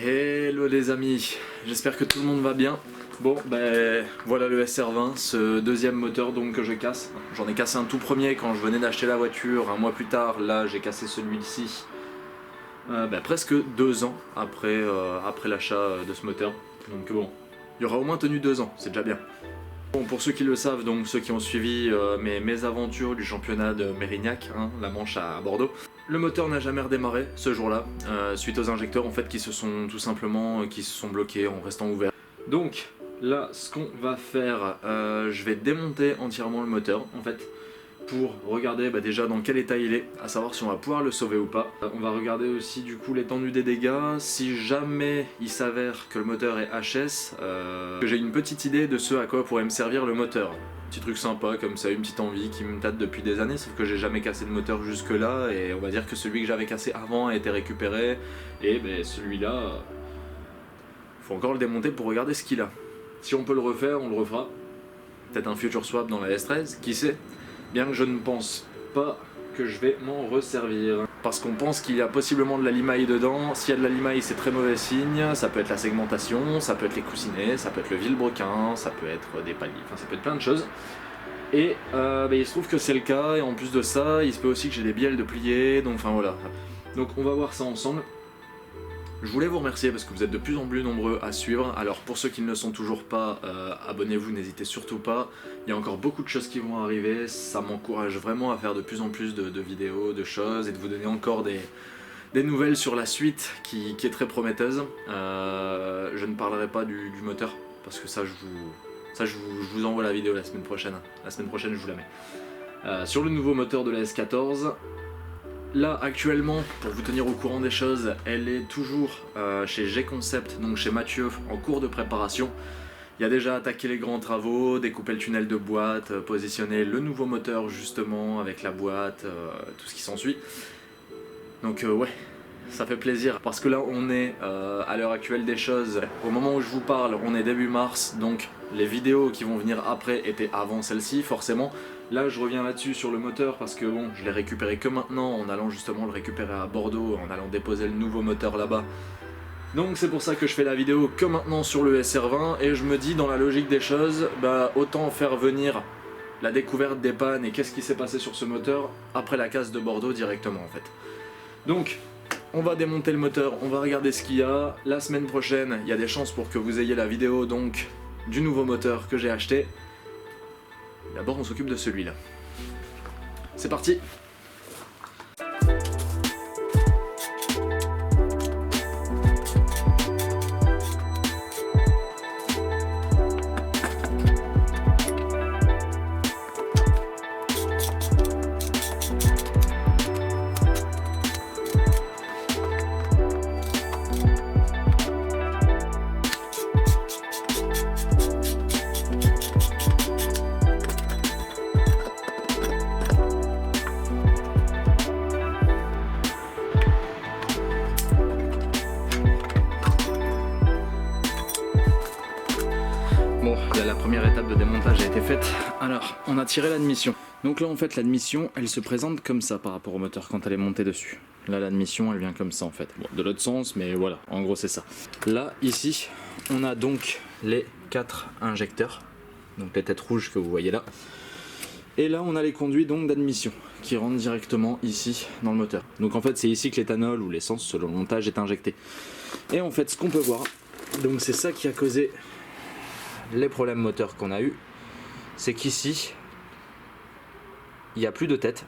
Hello les amis, j'espère que tout le monde va bien. Bon, ben voilà le SR20, ce deuxième moteur donc que je casse. J'en ai cassé un tout premier quand je venais d'acheter la voiture, un mois plus tard, là j'ai cassé celui-ci. Presque 2 ans après l'achat de ce moteur. Donc bon, il y aura au moins tenu 2 ans, c'est déjà bien. Bon, pour ceux qui le savent, donc ceux qui ont suivi mes aventures du championnat de Mérignac, hein, la Manche à Bordeaux, le moteur n'a jamais redémarré ce jour-là, suite aux injecteurs en fait qui se sont tout simplement bloqués en restant ouverts. Donc là, ce qu'on va faire, je vais démonter entièrement le moteur en fait, pour regarder déjà dans quel état il est, à savoir si on va pouvoir le sauver ou pas. On va regarder aussi du coup l'étendue des dégâts, si jamais il s'avère que le moteur est HS, que j'ai une petite idée de ce à quoi pourrait me servir le moteur. Petit truc sympa comme ça, une petite envie qui me tâte depuis des années, sauf que j'ai jamais cassé de moteur jusque là, et on va dire que celui que j'avais cassé avant a été récupéré, et celui-là, faut encore le démonter pour regarder ce qu'il a. Si on peut le refaire, on le refera. Peut-être un future swap dans la S13, qui sait. Bien que je ne pense pas que je vais m'en resservir. Parce qu'on pense qu'il y a possiblement de la limaille dedans. S'il y a de la limaille, c'est très mauvais signe. Ça peut être la segmentation, ça peut être les coussinets, ça peut être le vilebrequin, ça peut être des paliers, enfin ça peut être plein de choses. Et il se trouve que c'est le cas, et en plus de ça, il se peut aussi que j'ai des bielles de plier, donc enfin voilà. Donc on va voir ça ensemble. Je voulais vous remercier parce que vous êtes de plus en plus nombreux à suivre. Alors pour ceux qui ne le sont toujours pas, abonnez-vous, n'hésitez surtout pas. Il y a encore beaucoup de choses qui vont arriver, ça m'encourage vraiment à faire de plus en plus de vidéos, de choses, et de vous donner encore des nouvelles sur la suite qui est très prometteuse. Je ne parlerai pas du moteur parce que je vous envoie la vidéo la semaine prochaine. La semaine prochaine je vous la mets. Sur le nouveau moteur de la S14, là actuellement, pour vous tenir au courant des choses, elle est toujours chez G-Concept, donc chez Mathieu, en cours de préparation. Il y a déjà attaqué les grands travaux, découpé le tunnel de boîte, positionné le nouveau moteur justement avec la boîte, tout ce qui s'ensuit. Donc ouais, ça fait plaisir parce que là on est à l'heure actuelle des choses. Au moment où je vous parle, on est début mars, donc les vidéos qui vont venir après étaient avant celle-ci forcément. Là je reviens là-dessus sur le moteur parce que bon, je l'ai récupéré que maintenant en allant justement le récupérer à Bordeaux, en allant déposer le nouveau moteur là-bas. Donc c'est pour ça que je fais la vidéo que maintenant sur le SR20, et je me dis dans la logique des choses, autant faire venir la découverte des pannes et qu'est-ce qui s'est passé sur ce moteur après la casse de Bordeaux directement en fait. Donc on va démonter le moteur, on va regarder ce qu'il y a. La semaine prochaine, il y a des chances pour que vous ayez la vidéo donc du nouveau moteur que j'ai acheté. D'abord on s'occupe de celui-là. C'est parti! Bon, là, la première étape de démontage a été faite. Alors, on a tiré l'admission. Donc là, en fait, l'admission, elle se présente comme ça par rapport au moteur quand elle est montée dessus. Là, l'admission, elle vient comme ça, en fait. Bon, de l'autre sens, mais voilà, en gros, c'est ça. Là, ici, on a donc les 4 injecteurs. Donc les têtes rouges que vous voyez là. Et là, on a les conduits donc d'admission qui rentrent directement ici dans le moteur. Donc en fait, c'est ici que l'éthanol ou l'essence, selon le montage, est injecté. Et en fait, ce qu'on peut voir, donc c'est ça qui a causé les problèmes moteurs qu'on a eu, c'est qu'ici il n'y a plus de tête.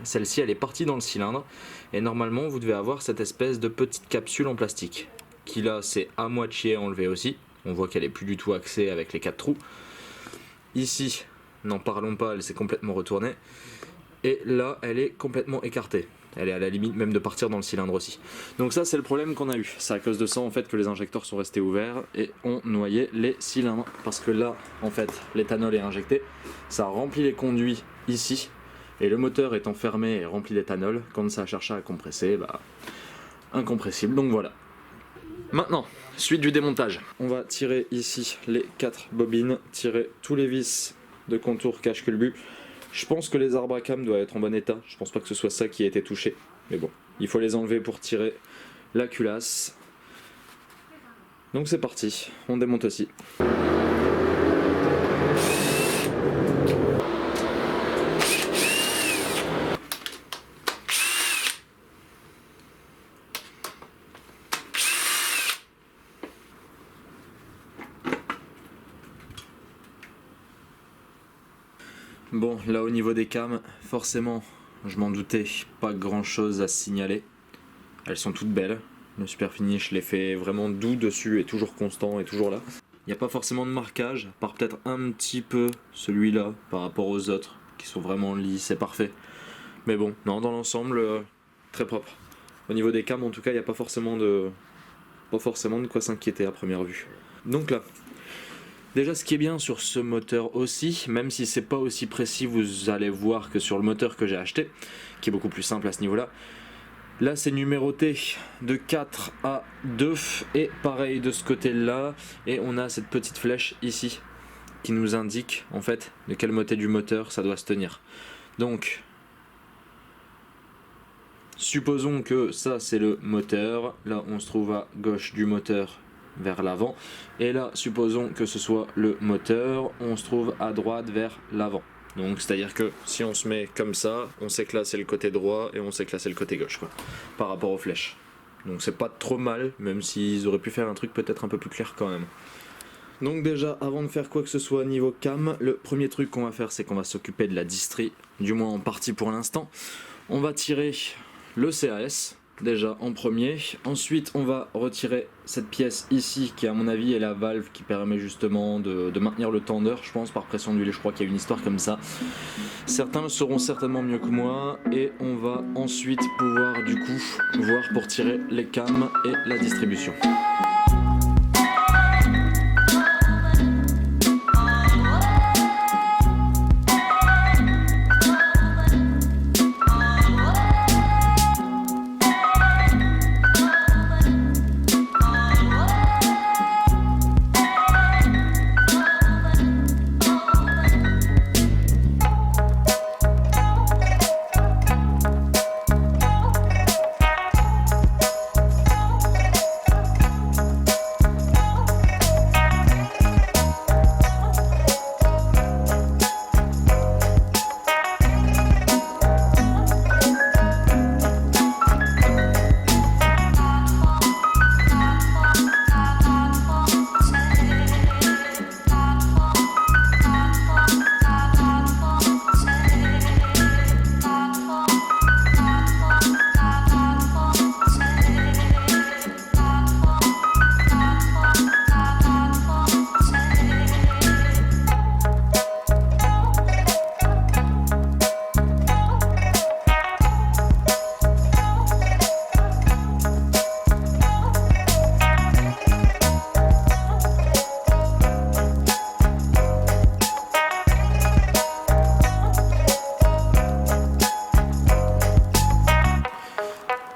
Celle-ci elle est partie dans le cylindre, et normalement vous devez avoir cette espèce de petite capsule en plastique qui là c'est à moitié enlevé aussi. On voit qu'elle est plus du tout axée avec les 4 trous. Ici, n'en parlons pas, elle s'est complètement retournée, et là elle est complètement écartée. Elle est à la limite même de partir dans le cylindre aussi. Donc ça c'est le problème qu'on a eu. C'est à cause de ça en fait que les injecteurs sont restés ouverts et ont noyé les cylindres. Parce que là en fait l'éthanol est injecté, ça remplit les conduits ici, et le moteur étant fermé et rempli d'éthanol, quand ça a cherché à compresser, incompressible. Donc voilà. Maintenant, suite du démontage. On va tirer ici les 4 bobines, tirer tous les vis de contour cache-culbut. Je pense que les arbres à cam doivent être en bon état, je pense pas que ce soit ça qui a été touché, mais bon, il faut les enlever pour tirer la culasse. Donc c'est parti, on démonte aussi. Bon, là au niveau des cams, forcément, je m'en doutais, pas grand chose à signaler. Elles sont toutes belles. Le super finish les fait vraiment doux dessus et toujours constant et toujours là. Il n'y a pas forcément de marquage, à part peut-être un petit peu celui-là par rapport aux autres qui sont vraiment lisses et parfaits. Mais bon, non, dans l'ensemble, très propre. Au niveau des cams, en tout cas, il n'y a pas forcément de quoi s'inquiéter à première vue. Donc là, déjà ce qui est bien sur ce moteur aussi, même si c'est pas aussi précis, vous allez voir que sur le moteur que j'ai acheté, qui est beaucoup plus simple à ce niveau-là, là c'est numéroté de 4 à 2 et pareil de ce côté-là, et on a cette petite flèche ici qui nous indique en fait de quel motet du moteur ça doit se tenir. Donc supposons que ça c'est le moteur, là on se trouve à gauche du moteur vers l'avant, et là supposons que ce soit le moteur, on se trouve à droite vers l'avant. Donc c'est à dire que si on se met comme ça, on sait que là c'est le côté droit et on sait que là c'est le côté gauche quoi, par rapport aux flèches. Donc c'est pas trop mal, même s'ils auraient pu faire un truc peut-être un peu plus clair quand même. Donc déjà avant de faire quoi que ce soit niveau cam, le premier truc qu'on va faire c'est qu'on va s'occuper de la distri, du moins en partie pour l'instant. On va tirer le CAS déjà en premier, ensuite on va retirer cette pièce ici qui à mon avis est la valve qui permet justement de maintenir le tendeur, je pense par pression d'huile, je crois qu'il y a une histoire comme ça. Certains le sauront certainement mieux que moi, et on va ensuite pouvoir du coup voir pour tirer les cams et la distribution.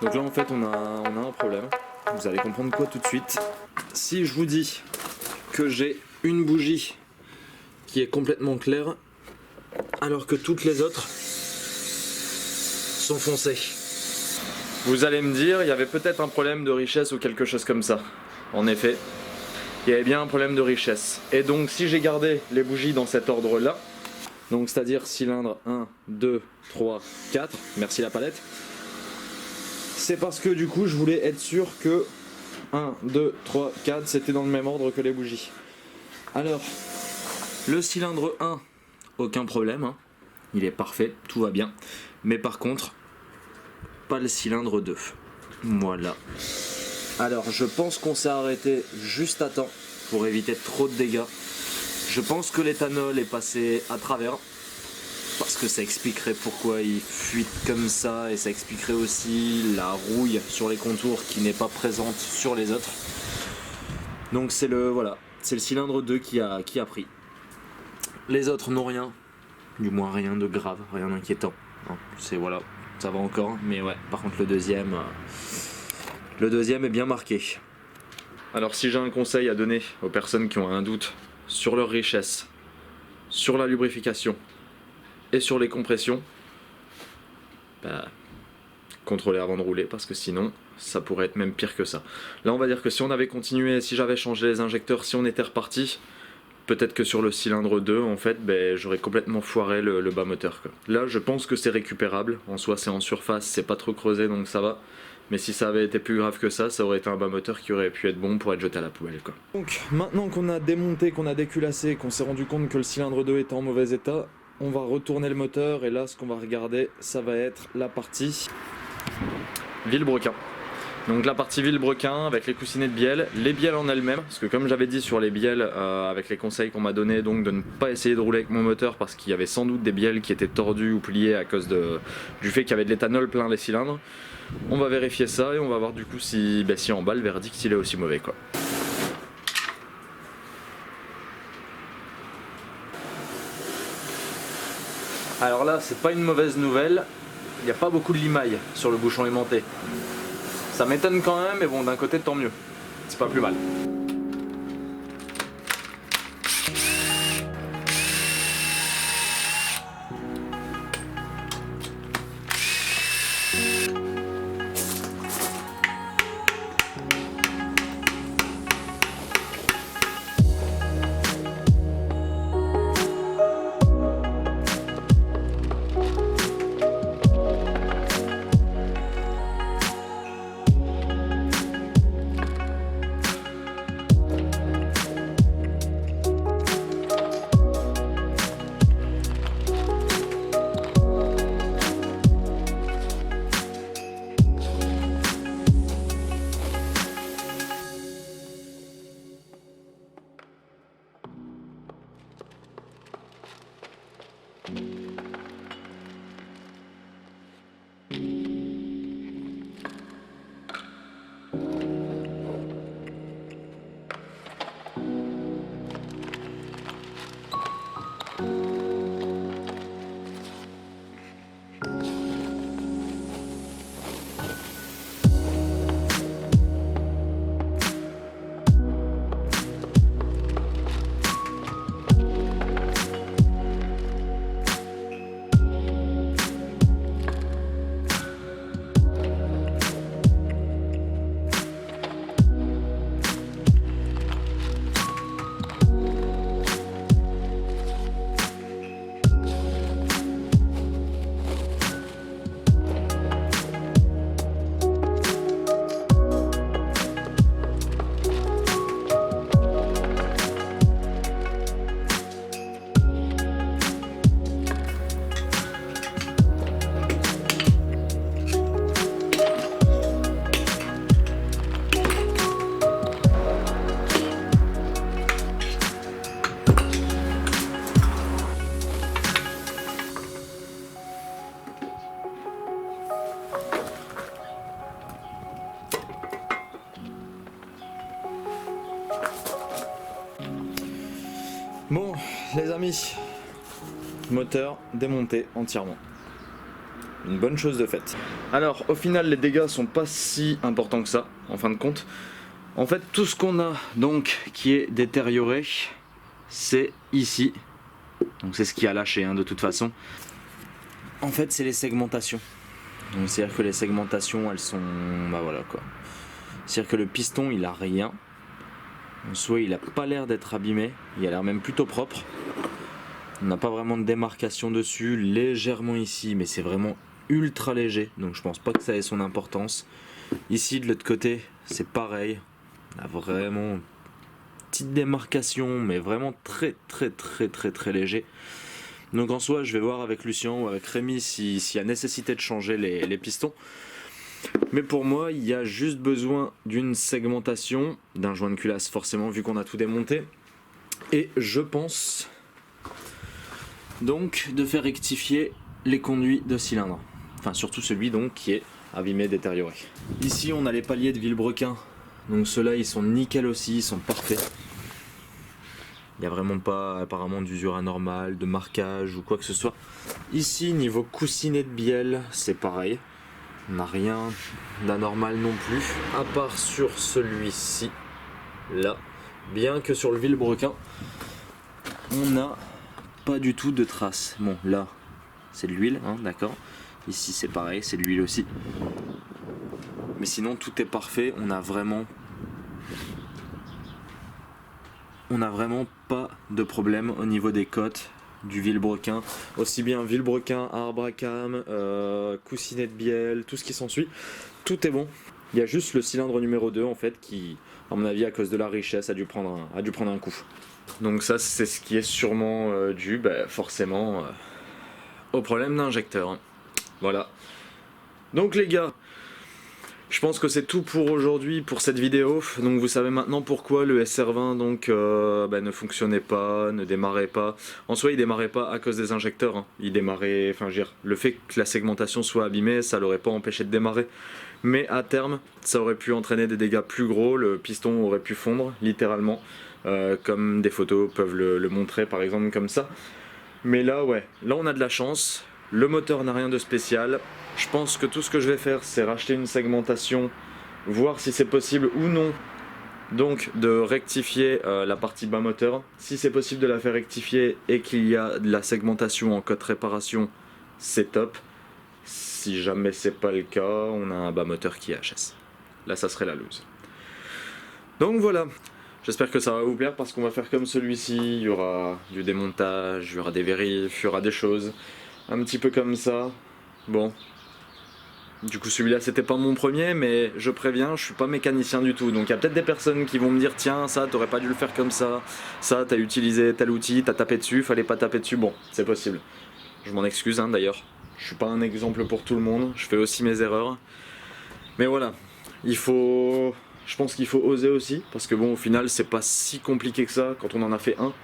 Donc là en fait on a un problème, vous allez comprendre quoi tout de suite. Si je vous dis que j'ai une bougie qui est complètement claire alors que toutes les autres sont foncées, vous allez me dire il y avait peut-être un problème de richesse ou quelque chose comme ça. En effet, il y avait bien un problème de richesse. Et donc si j'ai gardé les bougies dans cet ordre là, donc c'est-à-dire cylindre 1, 2, 3, 4, merci la palette, c'est parce que du coup je voulais être sûr que 1, 2, 3, 4 c'était dans le même ordre que les bougies. Alors le cylindre 1, aucun problème, hein. Il est parfait, tout va bien. Mais par contre, pas le cylindre 2. Voilà. Alors je pense qu'on s'est arrêté juste à temps pour éviter trop de dégâts. Je pense que l'éthanol est passé à travers, parce que ça expliquerait pourquoi il fuite comme ça, et ça expliquerait aussi la rouille sur les contours qui n'est pas présente sur les autres. Donc c'est le cylindre 2 qui a pris. Les autres n'ont rien, du moins rien de grave, rien d'inquiétant. C'est voilà, ça va encore, mais ouais, par contre le deuxième est bien marqué. Alors si j'ai un conseil à donner aux personnes qui ont un doute sur leur richesse, sur la lubrification et sur les compressions, contrôler avant de rouler parce que sinon ça pourrait être même pire que ça. Là on va dire que si on avait continué, si j'avais changé les injecteurs, si on était reparti, peut-être que sur le cylindre 2 en fait j'aurais complètement foiré le bas moteur quoi. Là je pense que c'est récupérable, en soi c'est en surface, c'est pas trop creusé donc ça va. Mais si ça avait été plus grave que ça aurait été un bas moteur qui aurait pu être bon pour être jeté à la poubelle quoi. Donc maintenant qu'on a démonté, qu'on a déculassé, qu'on s'est rendu compte que le cylindre 2 était en mauvais état, on va retourner le moteur et là ce qu'on va regarder ça va être la partie vilebrequin. Donc la partie vilebrequin avec les coussinets de bielle, les bielles en elles-mêmes, parce que comme j'avais dit sur les bielles avec les conseils qu'on m'a donné donc de ne pas essayer de rouler avec mon moteur parce qu'il y avait sans doute des bielles qui étaient tordues ou pliées à cause du fait qu'il y avait de l'éthanol plein les cylindres. On va vérifier ça et on va voir du coup si en bas le verdict il est aussi mauvais quoi. Alors là c'est pas une mauvaise nouvelle, il n'y a pas beaucoup de limaille sur le bouchon aimanté. Ça m'étonne quand même mais bon d'un côté tant mieux, c'est pas plus mal. Bon les amis, moteur démonté entièrement. Une bonne chose de faite. Alors au final les dégâts sont pas si importants que ça en fin de compte. En fait tout ce qu'on a donc qui est détérioré c'est ici. Donc c'est ce qui a lâché de toute façon. En fait c'est les segmentations. Donc c'est à dire que les segmentations elles sont voilà quoi. C'est à dire que le piston il a rien. En soi il a pas l'air d'être abîmé, il a l'air même plutôt propre. On n'a pas vraiment de démarcation dessus, légèrement ici, mais c'est vraiment ultra léger, donc je pense pas que ça ait son importance. Ici de l'autre côté c'est pareil, on a vraiment une petite démarcation, mais vraiment très léger. Donc en soi je vais voir avec Lucien ou avec Rémi s'il y a nécessité de changer les pistons. Mais pour moi il y a juste besoin d'une segmentation, d'un joint de culasse forcément vu qu'on a tout démonté. Et je pense donc de faire rectifier les conduits de cylindre. Enfin surtout celui donc qui est abîmé, détérioré. Ici on a les paliers de vilebrequin. Donc ceux-là ils sont nickel aussi, ils sont parfaits. Il n'y a vraiment pas apparemment d'usure anormale, de marquage ou quoi que ce soit. Ici niveau coussinet de bielle c'est pareil. On n'a rien d'anormal non plus, à part sur celui-ci, là. Bien que sur le vilebrequin, on n'a pas du tout de traces. Bon, là, c'est de l'huile, d'accord. Ici c'est pareil, c'est de l'huile aussi. Mais sinon tout est parfait, on a vraiment pas de problème au niveau des cotes du vilebrequin, aussi bien vilebrequin, arbre à cames, coussinet de bielle, tout ce qui s'ensuit, tout est bon. Il y a juste le cylindre numéro 2 en fait qui, à mon avis, à cause de la richesse, a dû prendre un coup. Donc ça c'est ce qui est sûrement dû forcément au problème d'injecteur. Voilà. Donc les gars, je pense que c'est tout pour aujourd'hui, pour cette vidéo. Donc vous savez maintenant pourquoi le SR20 donc, ne fonctionnait pas, ne démarrait pas. En soi il démarrait pas à cause des injecteurs, hein. Il démarrait, enfin je veux dire, le fait que la segmentation soit abîmée, ça l'aurait pas empêché de démarrer. Mais à terme, ça aurait pu entraîner des dégâts plus gros, le piston aurait pu fondre, littéralement. Comme des photos peuvent le montrer par exemple comme ça. Mais là ouais, là on a de la chance. Le moteur n'a rien de spécial. Je pense que tout ce que je vais faire, c'est racheter une segmentation, voir si c'est possible ou non, donc de rectifier la partie bas moteur. Si c'est possible de la faire rectifier et qu'il y a de la segmentation en code réparation, c'est top. Si jamais c'est pas le cas, on a un bas moteur qui est HS. Là, ça serait la loose. Donc voilà. J'espère que ça va vous plaire parce qu'on va faire comme celui-ci. Il y aura du démontage, il y aura des vérifs, il y aura des choses. Un petit peu comme ça. Bon. Du coup celui-là c'était pas mon premier, mais je préviens, je suis pas mécanicien du tout. Donc il y a peut-être des personnes qui vont me dire tiens ça t'aurais pas dû le faire comme ça t'as utilisé tel outil, t'as tapé dessus, fallait pas taper dessus. Bon, c'est possible. Je m'en excuse hein, d'ailleurs. Je suis pas un exemple pour tout le monde, je fais aussi mes erreurs. Mais voilà, je pense qu'il faut oser aussi, parce que bon au final c'est pas si compliqué que ça quand on en a fait un.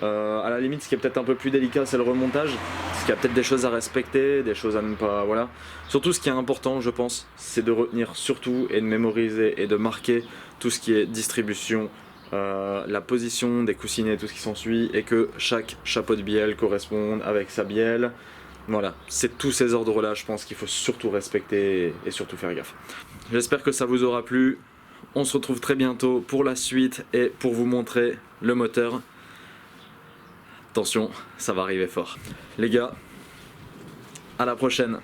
À la limite ce qui est peut-être un peu plus délicat c'est le remontage, parce qu'il y a peut-être des choses à respecter, des choses à ne pas, voilà. Surtout ce qui est important je pense, c'est de retenir surtout et de mémoriser et de marquer tout ce qui est distribution, la position des coussinets, tout ce qui s'ensuit, et que chaque chapeau de bielle corresponde avec sa bielle. Voilà, c'est tous ces ordres là je pense qu'il faut surtout respecter et surtout faire gaffe. J'espère que ça vous aura plu, on se retrouve très bientôt pour la suite et pour vous montrer le moteur. Attention, ça va arriver fort. Les gars, à la prochaine.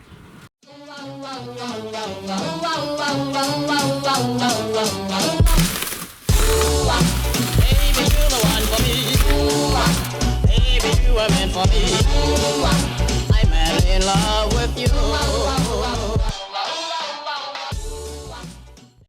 I'm in love with you.